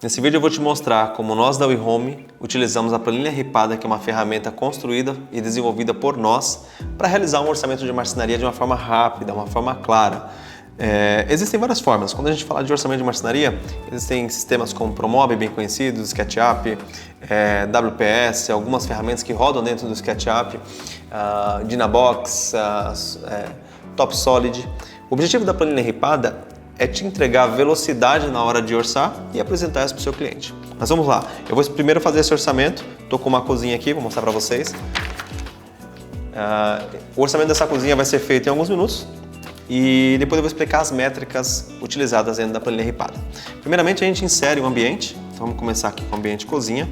Nesse vídeo eu vou te mostrar como nós da WeHome utilizamos a planilha ripada, que é uma ferramenta construída e desenvolvida por nós para realizar um orçamento de marcenaria de uma forma rápida, uma forma clara. Existem várias formas. Quando a gente fala de orçamento de marcenaria, existem sistemas como Promob, bem conhecidos, SketchUp, WPS, algumas ferramentas que rodam dentro do SketchUp, Dynabox, TopSolid. O objetivo da planilha ripada é te entregar velocidade na hora de orçar e apresentar isso para o seu cliente. Mas vamos lá, eu vou primeiro fazer esse orçamento. Estou com uma cozinha aqui, vou mostrar para vocês. O orçamento dessa cozinha vai ser feito em alguns minutos e depois eu vou explicar as métricas utilizadas dentro da planilha ripada. Primeiramente a gente insere um ambiente, então vamos começar aqui com o ambiente cozinha.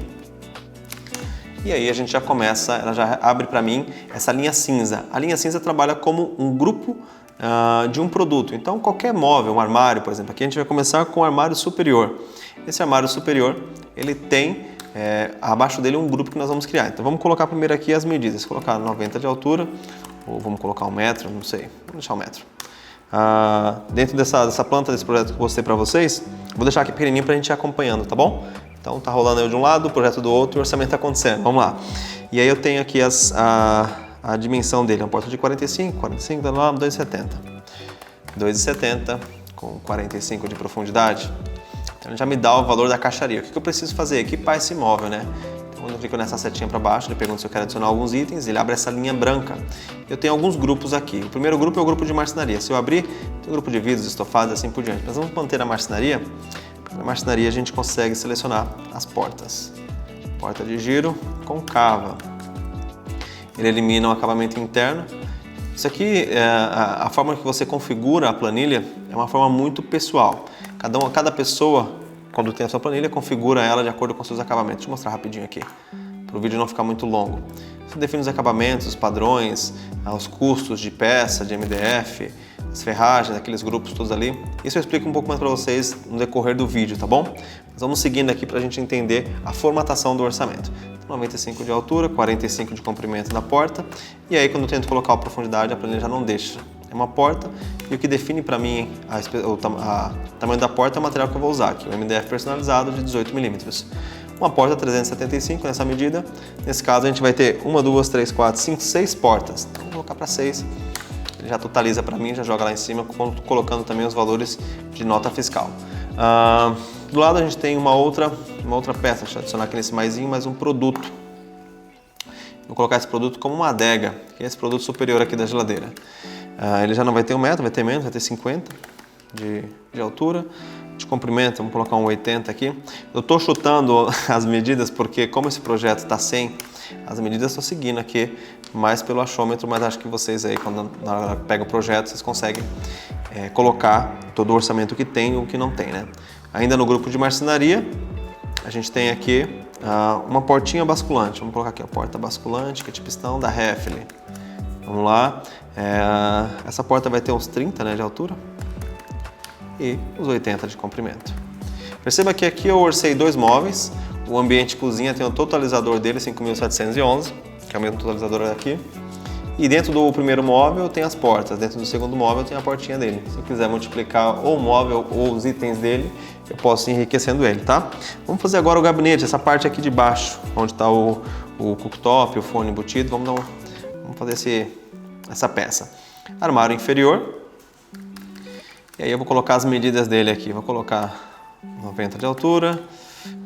E aí a gente já começa, ela já abre para mim essa linha cinza. A linha cinza trabalha como um grupo de um produto. Então qualquer móvel, um armário, por exemplo, aqui a gente vai começar com o armário superior. Esse armário superior, ele tem abaixo dele um grupo que nós vamos criar. Então vamos colocar primeiro aqui as medidas. Vou colocar 90 de altura, ou vamos colocar 1 metro, não sei, vamos deixar 1 metro. Dentro dessa planta, desse projeto que eu mostrei para vocês, vou deixar aqui pequenininho para a gente ir acompanhando, tá bom? Então tá rolando eu de um lado, o projeto do outro e o orçamento tá acontecendo. Vamos lá. E aí eu tenho aqui a dimensão dele, é uma porta de 45, dá lá 2,70. 2,70 com 45 de profundidade. Então ele já me dá o valor da caixaria. O que eu preciso fazer? Equipar esse móvel, né? Então quando eu clico nessa setinha para baixo, ele pergunta se eu quero adicionar alguns itens, ele abre essa linha branca. Eu tenho alguns grupos aqui. O primeiro grupo é o grupo de marcenaria. Se eu abrir, tem um grupo de vidros, estofados e assim por diante. Mas vamos manter a marcenaria. Na marcenaria a gente consegue selecionar as portas. Porta de giro concava. Ele elimina o acabamento interno. Isso aqui, a forma que você configura a planilha é uma forma muito pessoal. Cada pessoa, quando tem a sua planilha, configura ela de acordo com os seus acabamentos. Deixa eu mostrar rapidinho aqui, para o vídeo não ficar muito longo. Você define os acabamentos, os padrões, os custos de peça, de MDF, as ferragens, aqueles grupos todos ali. Isso eu explico um pouco mais para vocês no decorrer do vídeo, tá bom? Mas vamos seguindo aqui para a gente entender a formatação do orçamento. 95 de altura, 45 de comprimento da porta. E aí quando eu tento colocar a profundidade, a planilha já não deixa. É uma porta e o que define para mim o tamanho da porta é o material que eu vou usar aqui, o MDF personalizado de 18 mm. Uma porta 375 nessa medida. Nesse caso a gente vai ter 1, 2, 3, 4, 5, 6 portas. Então vou colocar para 6. Ele já totaliza para mim, já joga lá em cima, colocando também os valores de nota fiscal. Do lado a gente tem uma outra peça, deixa eu adicionar aqui nesse maisinho, mais um produto. Vou colocar esse produto como uma adega, que é esse produto superior aqui da geladeira. Ele já não vai ter 1 metro, vai ter menos, vai ter 50 de altura. De comprimento, vamos colocar um 80 aqui. Eu estou chutando as medidas porque como esse projeto está sem as medidas, estou seguindo aqui mais pelo achômetro, mas acho que vocês aí, quando na hora que pega o projeto, vocês conseguem colocar todo o orçamento que tem e o que não tem, né? Ainda no grupo de marcenaria, a gente tem aqui uma portinha basculante. Vamos colocar aqui a porta basculante, que é de pistão da Heffley. Vamos lá. Essa porta vai ter uns 30, né, de altura e os 80 de comprimento. Perceba que aqui eu orcei 2 móveis. O ambiente cozinha tem o totalizador dele, 5.711, que é o mesmo totalizador aqui. E dentro do primeiro móvel tem as portas, dentro do segundo móvel tem a portinha dele. Se eu quiser multiplicar ou o móvel ou os itens dele, eu posso ir enriquecendo ele, tá? Vamos fazer agora o gabinete, essa parte aqui de baixo, onde está o cooktop, o forno embutido. Vamos fazer essa peça. Armário inferior. E aí eu vou colocar as medidas dele aqui. Vou colocar 90 de altura,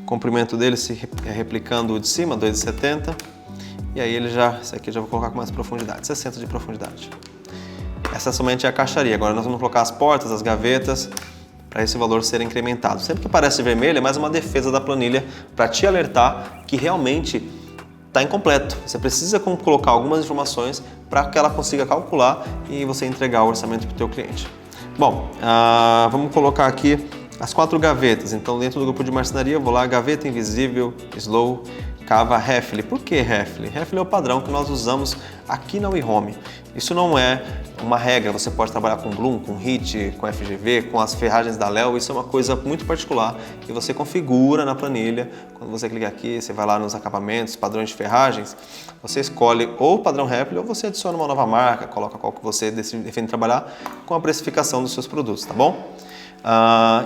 o comprimento dele se replicando o de cima, 2,70. E aí esse aqui eu já vou colocar com mais profundidade, 60 de profundidade. Essa somente é a caixaria. Agora nós vamos colocar as portas, as gavetas, para esse valor ser incrementado. Sempre que aparece vermelho é mais uma defesa da planilha para te alertar que realmente está incompleto. Você precisa colocar algumas informações para que ela consiga calcular e você entregar o orçamento para o teu cliente. Bom, vamos colocar aqui as 4 gavetas. Então dentro do grupo de marcenaria eu vou lá, gaveta invisível, slow, cava Heffley. Por que Heffley? Heffley é o padrão que nós usamos aqui na WeHome. Isso não é uma regra, você pode trabalhar com Bloom, com HIT, com FGV, com as ferragens da Léo, isso é uma coisa muito particular que você configura na planilha. Quando você clica aqui, você vai lá nos acabamentos, padrões de ferragens, você escolhe ou o padrão Repli ou você adiciona uma nova marca, coloca qual que você define trabalhar com a precificação dos seus produtos, tá bom?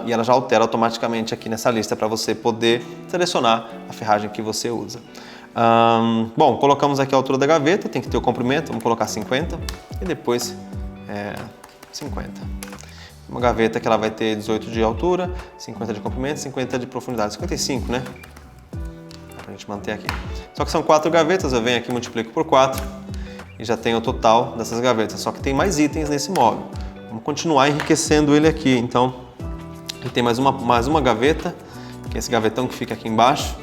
E ela já altera automaticamente aqui nessa lista para você poder selecionar a ferragem que você usa. Bom, colocamos aqui a altura da gaveta, tem que ter o comprimento, vamos colocar 50 e depois 50. Uma gaveta que ela vai ter 18 de altura, 50 de comprimento, 50 de profundidade, 55, né? Pra gente manter aqui. Só que são 4 gavetas, eu venho aqui, multiplico por 4 e já tenho o total dessas gavetas. Só que tem mais itens nesse móvel. Vamos continuar enriquecendo ele aqui. Então, ele tem mais uma gaveta, que é esse gavetão que fica aqui embaixo.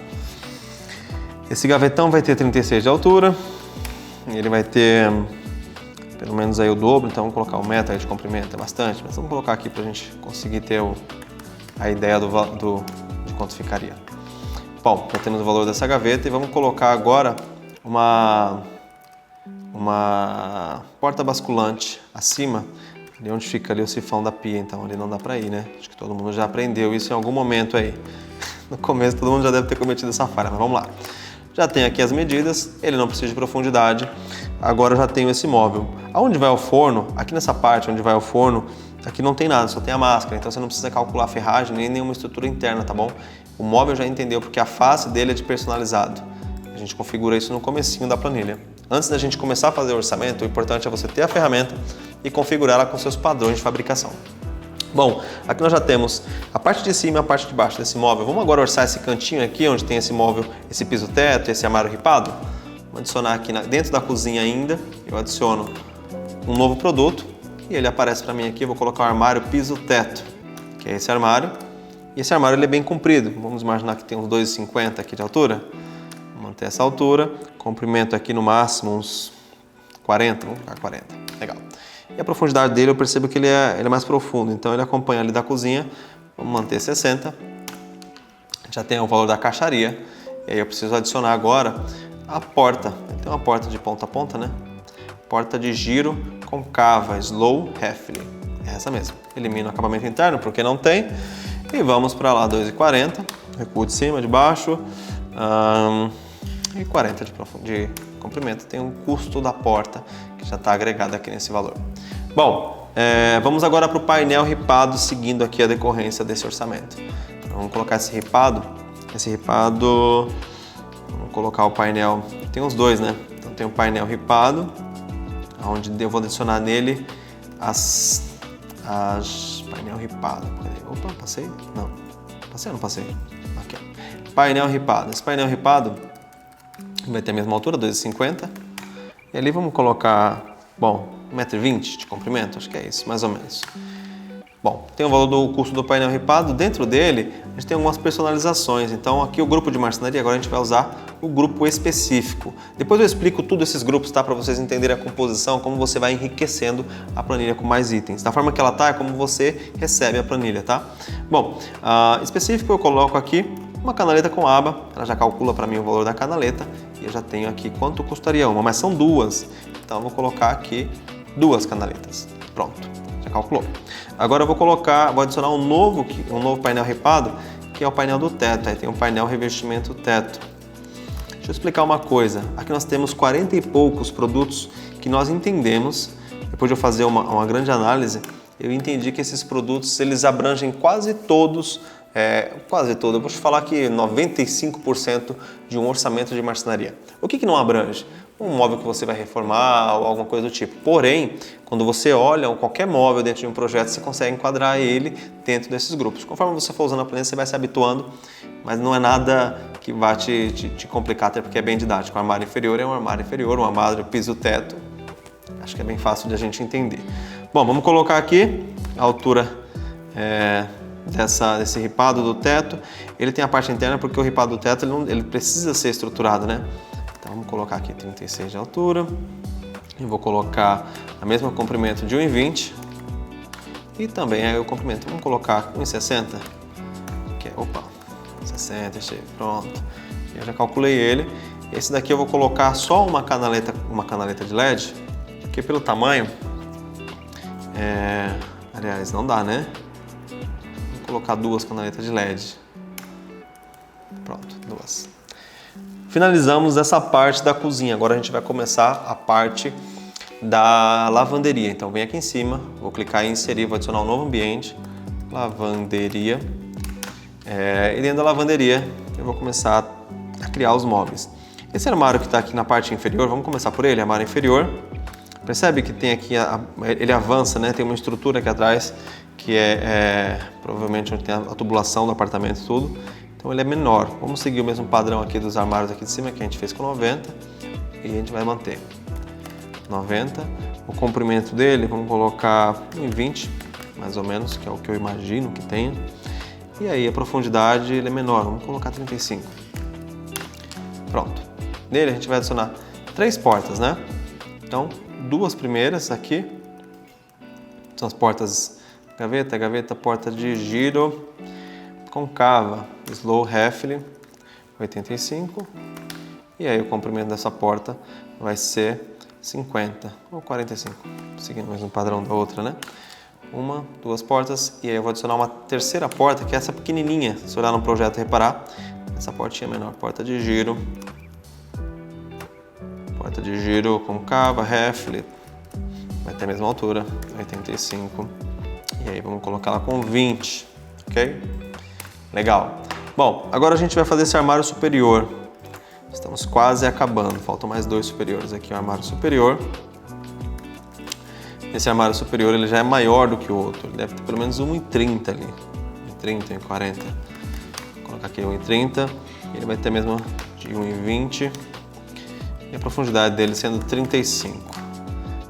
Esse gavetão vai ter 36 de altura, ele vai ter pelo menos aí o dobro, então vamos colocar 1 metro aí de comprimento, é bastante, mas vamos colocar aqui para a gente conseguir ter a ideia de quanto ficaria. Bom, já temos o valor dessa gaveta e vamos colocar agora uma porta basculante acima, ali onde fica ali o sifão da pia, então ali não dá para ir, né? Acho que todo mundo já aprendeu isso em algum momento aí. No começo todo mundo já deve ter cometido essa falha, mas vamos lá. Já tenho aqui as medidas, ele não precisa de profundidade, agora eu já tenho esse móvel. Aonde vai o forno, aqui nessa parte onde vai o forno, aqui não tem nada, só tem a máscara, então você não precisa calcular a ferragem nem nenhuma estrutura interna, tá bom? O móvel já entendeu porque a face dele é de personalizado. A gente configura isso no comecinho da planilha. Antes da gente começar a fazer o orçamento, o importante é você ter a ferramenta e configurá-la com seus padrões de fabricação. Bom, aqui nós já temos a parte de cima e a parte de baixo desse móvel. Vamos agora orçar esse cantinho aqui, onde tem esse móvel, esse piso-teto, esse armário ripado. Vamos adicionar aqui dentro da cozinha ainda, eu adiciono um novo produto e ele aparece para mim aqui. Eu vou colocar o armário piso-teto, que é esse armário. E esse armário ele é bem comprido, vamos imaginar que tem uns 2,50 aqui de altura. Vou manter essa altura, comprimento aqui no máximo uns 40, vamos colocar 40, legal. E a profundidade dele eu percebo que ele é mais profundo, então ele acompanha ali da cozinha, vamos manter 60. Já tem o valor da caixaria, e aí eu preciso adicionar agora a porta. Tem uma porta de ponta a ponta, né? Porta de giro concava, Slow Refli, é essa mesmo. Elimino o acabamento interno porque não tem, e vamos para lá 2,40, recuo de cima, de baixo, e 40 de comprimento. Tem um custo da porta que já está agregado aqui nesse valor. Bom, vamos agora para o painel ripado, seguindo aqui a decorrência desse orçamento. Então, vamos colocar esse ripado, vamos colocar o painel, tem os dois, né? Então tem o painel ripado, onde eu vou adicionar nele painel ripado. Opa, passei? Não. Passei ou não passei? Aqui, ó. Painel ripado. Esse painel ripado vai ter a mesma altura, 2,50. E ali vamos colocar, bom, 1,20 m de comprimento, acho que é isso, mais ou menos. Bom, tem o valor do custo do painel ripado. Dentro dele, a gente tem algumas personalizações. Então, aqui o grupo de marcenaria, agora a gente vai usar o grupo específico. Depois eu explico tudo esses grupos, tá? Para vocês entenderem a composição, como você vai enriquecendo a planilha com mais itens. Da forma que ela tá, é como você recebe a planilha, tá? Bom, específico eu coloco aqui uma canaleta com aba. Ela já calcula para mim o valor da canaleta. E eu já tenho aqui quanto custaria uma, mas são duas. Então, eu vou colocar aqui 2 canaletas. Pronto, já calculou. Agora eu vou adicionar um novo painel ripado, que é o painel do teto. Aí tem o painel revestimento teto. Deixa eu explicar uma coisa. Aqui nós temos 40 e poucos produtos que nós entendemos. Depois de eu fazer uma grande análise, eu entendi que esses produtos eles abrangem quase todos. Eu vou te falar que 95% de um orçamento de marcenaria. O que não abrange? Um móvel que você vai reformar ou alguma coisa do tipo. Porém, quando você olha qualquer móvel dentro de um projeto, você consegue enquadrar ele dentro desses grupos. Conforme você for usando a planilha, você vai se habituando, mas não é nada que vá te complicar, até porque é bem didático. O armário inferior é um armário inferior, um armário piso-teto. Acho que é bem fácil de a gente entender. Bom, vamos colocar aqui a altura desse ripado do teto. Ele tem a parte interna porque o ripado do teto ele precisa ser estruturado, né? Então vamos colocar aqui 36 de altura. Eu vou colocar a mesma comprimento de 1,20 e também aí o comprimento. Vamos colocar 1,60, que é 60, pronto. Eu já calculei ele. Esse daqui eu vou colocar só uma canaleta de LED, porque pelo tamanho Aliás, não dá, né? Vou colocar 2 canaletas de LED. Pronto, 2. Finalizamos essa parte da cozinha. Agora a gente vai começar a parte da lavanderia. Então vem aqui em cima, vou clicar em inserir, vou adicionar um novo ambiente, lavanderia. E dentro da lavanderia eu vou começar a criar os móveis. Esse armário que está aqui na parte inferior, vamos começar por ele, armário inferior. Percebe que tem aqui, ele avança, né? Tem uma estrutura aqui atrás que provavelmente onde tem a tubulação do apartamento e tudo. Então ele é menor. Vamos seguir o mesmo padrão aqui dos armários aqui de cima que a gente fez com 90 e a gente vai manter 90. O comprimento dele vamos colocar em 20, mais ou menos, que é o que eu imagino que tenha. E aí a profundidade ele é menor, vamos colocar 35. Pronto. Nele a gente vai adicionar 3 portas, né? Então 2 primeiras aqui são as portas gaveta, gaveta, porta de giro concava, slow Heffley 85, e aí o comprimento dessa porta vai ser 50 ou 45, seguindo o mesmo padrão da outra, né? 1, 2 portas, e aí eu vou adicionar uma terceira porta, que é essa pequenininha, se olhar no projeto e reparar, essa portinha menor, porta de giro concava, Heffley, vai ter a mesma altura, 85, e aí vamos colocar ela com 20, ok? Legal. Bom, agora a gente vai fazer esse armário superior. Estamos quase acabando, faltam mais 2 superiores aqui, o armário superior. Esse armário superior ele já é maior do que o outro, ele deve ter pelo menos 1,30 ali, 1,30, 1,40. Vou colocar aqui 1,30, ele vai ter mesmo de 1,20 e a profundidade dele sendo 35.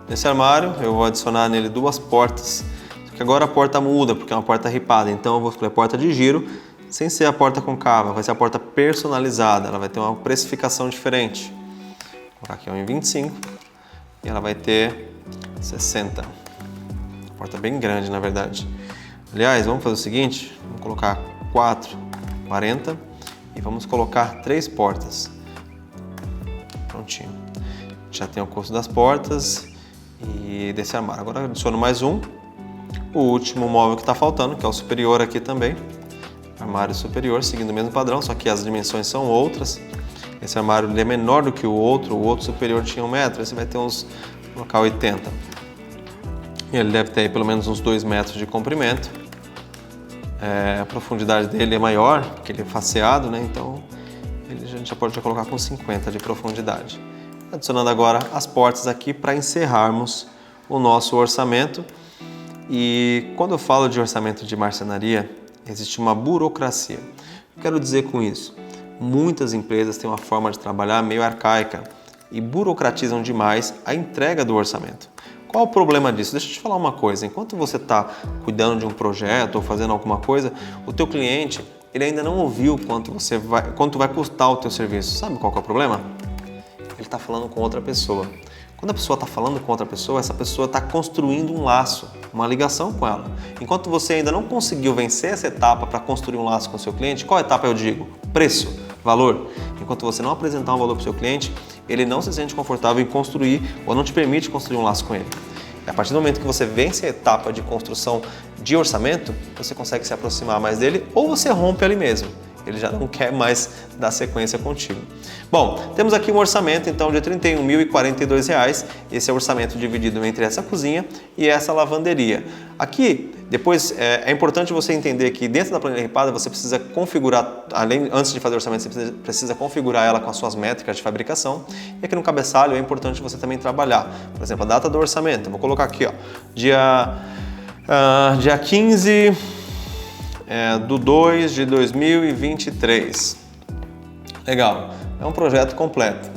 Nesse armário eu vou adicionar nele 2 portas, só que agora a porta muda porque é uma porta ripada, então eu vou escolher a porta de giro, sem ser a porta concava, vai ser a porta personalizada, ela vai ter uma precificação diferente. Vou colocar aqui 1,25 e ela vai ter 60. Uma porta bem grande, na verdade. Aliás, vamos fazer o seguinte, vamos colocar 4, 40 e vamos colocar 3 portas. Prontinho. Já tem o custo das portas e desse armário. Agora eu adiciono mais um, o último móvel que está faltando, que é o superior aqui também. Armário superior, seguindo o mesmo padrão, só que as dimensões são outras. Esse armário ele é menor do que o outro superior tinha 1 metro, esse vai ter uns, vou colocar 80. E ele deve ter aí pelo menos uns 2 metros de comprimento. A profundidade dele é maior, porque ele é faceado, né? Então a gente já pode colocar com 50 de profundidade. Adicionando agora as portas aqui para encerrarmos o nosso orçamento. E quando eu falo de orçamento de marcenaria, existe uma burocracia. O que quero dizer com isso? Muitas empresas têm uma forma de trabalhar meio arcaica e burocratizam demais a entrega do orçamento. Qual o problema disso? Deixa eu te falar uma coisa, enquanto você está cuidando de um projeto ou fazendo alguma coisa, o teu cliente ele ainda não ouviu quanto vai custar o teu serviço. Sabe qual que é o problema? Ele está falando com outra pessoa. Quando a pessoa está falando com outra pessoa, essa pessoa está construindo um laço, uma ligação com ela. Enquanto você ainda não conseguiu vencer essa etapa para construir um laço com o seu cliente, qual etapa eu digo? Preço, valor. Enquanto você não apresentar um valor para o seu cliente, ele não se sente confortável em construir ou não te permite construir um laço com ele. E a partir do momento que você vence a etapa de construção de orçamento, você consegue se aproximar mais dele ou você rompe ali mesmo. Ele já não quer mais dar sequência contigo. Bom, temos aqui um orçamento então de R$ 31.042. Esse é o orçamento dividido entre essa cozinha e essa lavanderia. Aqui, depois, é importante você entender que dentro da planilha ripada você precisa configurar, antes de fazer o orçamento, você precisa configurar ela com as suas métricas de fabricação. E aqui no cabeçalho é importante você também trabalhar. Por exemplo, a data do orçamento. Eu vou colocar aqui, ó, dia 15 do 2 de 2023. Legal, é um projeto completo.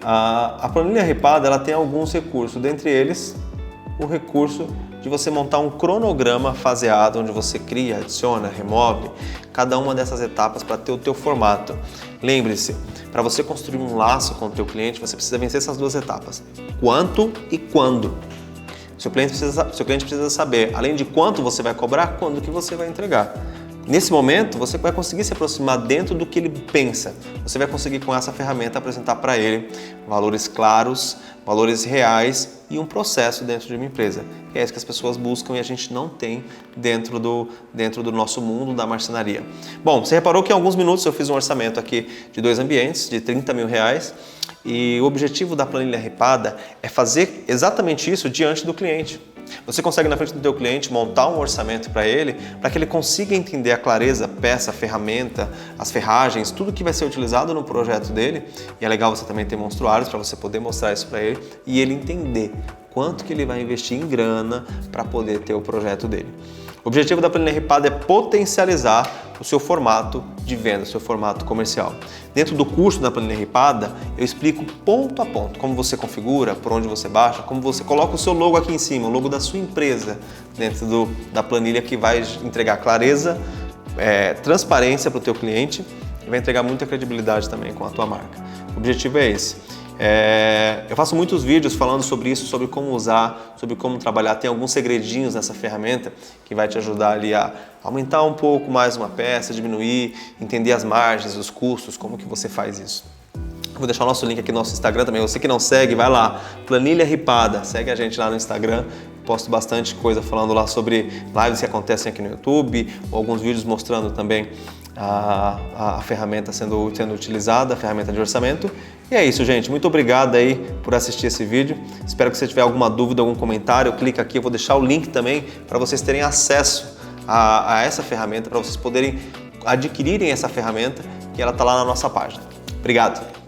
A planilha ripada ela tem alguns recursos, dentre eles o recurso de você montar um cronograma faseado, onde você cria, adiciona, remove cada uma dessas etapas para ter o teu formato. Lembre-se, para você construir um laço com o teu cliente, você precisa vencer essas 2 etapas: quanto e quando. Seu cliente precisa saber, além de quanto você vai cobrar, quando que você vai entregar. Nesse momento, você vai conseguir se aproximar dentro do que ele pensa. Você vai conseguir com essa ferramenta apresentar para ele valores claros, valores reais e um processo dentro de uma empresa. Que é isso que as pessoas buscam e a gente não tem dentro do nosso mundo da marcenaria. Bom, você reparou que em alguns minutos eu fiz um orçamento aqui de 2 ambientes, de R$30 mil, e o objetivo da planilha ripada é fazer exatamente isso diante do cliente. Você consegue na frente do teu cliente montar um orçamento para que ele consiga entender a clareza, peça, ferramenta, as ferragens, tudo que vai ser utilizado no projeto dele. E é legal você também ter monstruários para você poder mostrar isso para ele e ele entender quanto que ele vai investir em grana para poder ter o projeto dele. O objetivo da planilha ripada é potencializar o seu formato de venda, o seu formato comercial. Dentro do curso da planilha ripada, eu explico ponto a ponto como você configura, por onde você baixa, como você coloca o seu logo aqui em cima, o logo da sua empresa dentro da planilha, que vai entregar clareza, transparência para o teu cliente e vai entregar muita credibilidade também com a tua marca. O objetivo é esse. Eu faço muitos vídeos falando sobre isso, sobre como usar, sobre como trabalhar. Tem alguns segredinhos nessa ferramenta que vai te ajudar ali a aumentar um pouco mais uma peça, diminuir, entender as margens, os custos, como que você faz isso. Vou deixar o nosso link aqui no nosso Instagram também. Você que não segue, vai lá, Planilha Ripada, segue a gente lá no Instagram. Posto bastante coisa falando lá sobre lives que acontecem aqui no YouTube, ou alguns vídeos mostrando também a ferramenta sendo utilizada, a ferramenta de orçamento. E é isso, gente. Muito obrigado aí por assistir esse vídeo. Espero que você tiver alguma dúvida, algum comentário, clica aqui. Eu vou deixar o link também para vocês terem acesso a essa ferramenta, para vocês poderem adquirirem essa ferramenta, que ela está lá na nossa página. Obrigado!